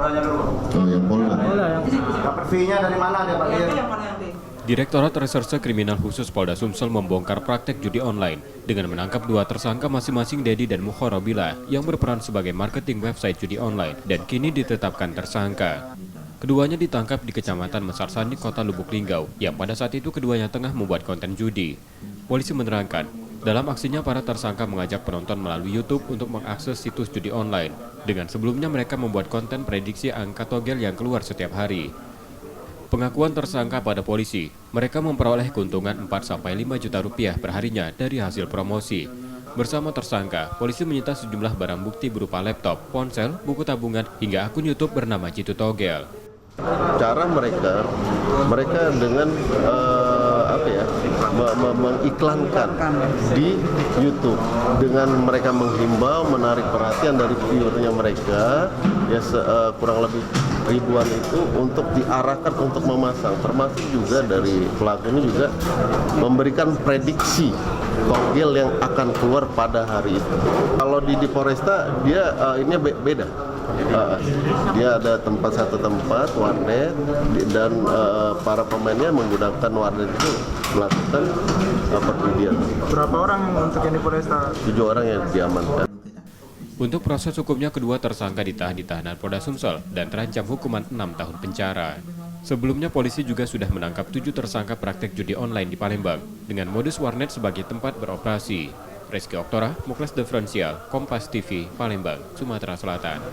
Poldanya dulu. Oh, yang Polda. Dapat fee-nya dari mana dia Pak? Direktorat Reserse Kriminal Khusus Polda Sumsel membongkar praktek judi online dengan menangkap 2 tersangka masing-masing Dedi dan Mukhorobila yang berperan sebagai marketing website judi online dan kini ditetapkan tersangka. Keduanya ditangkap di Kecamatan Mesarsani, Kota Lubuk Linggau, yang pada saat itu keduanya tengah membuat konten judi. Polisi menerangkan, dalam aksinya para tersangka mengajak penonton melalui YouTube untuk mengakses situs judi online. Dengan sebelumnya mereka membuat konten prediksi angka togel yang keluar setiap hari. Pengakuan tersangka pada polisi, mereka memperoleh keuntungan 4-5 juta rupiah perharinya dari hasil promosi. Bersama tersangka, polisi menyita sejumlah barang bukti berupa laptop, ponsel, buku tabungan, hingga akun YouTube bernama Citu Togel. Cara mereka dengan mengiklankan di YouTube dengan mereka menghimbau, menarik perhatian dari viewernya mereka, ya kurang lebih ribuan itu untuk diarahkan untuk memasang, termasuk juga dari pelaku ini juga memberikan prediksi togel yang akan keluar pada hari itu. Kalau di Polresta dia ini beda. Dia ada satu tempat warnet dan para pemainnya menggunakan warnet itu melakukan perjudian. Berapa orang untuk yang di Polresta? 7 orang yang diamankan. Untuk proses hukumnya, kedua tersangka ditahan di tahanan Polda Sumsel dan terancam hukuman 6 tahun penjara. Sebelumnya polisi juga sudah menangkap 7 tersangka praktek judi online di Palembang dengan modus warnet sebagai tempat beroperasi. Rizky Oktora, Muklas Differential, Kompas TV, Palembang, Sumatera Selatan.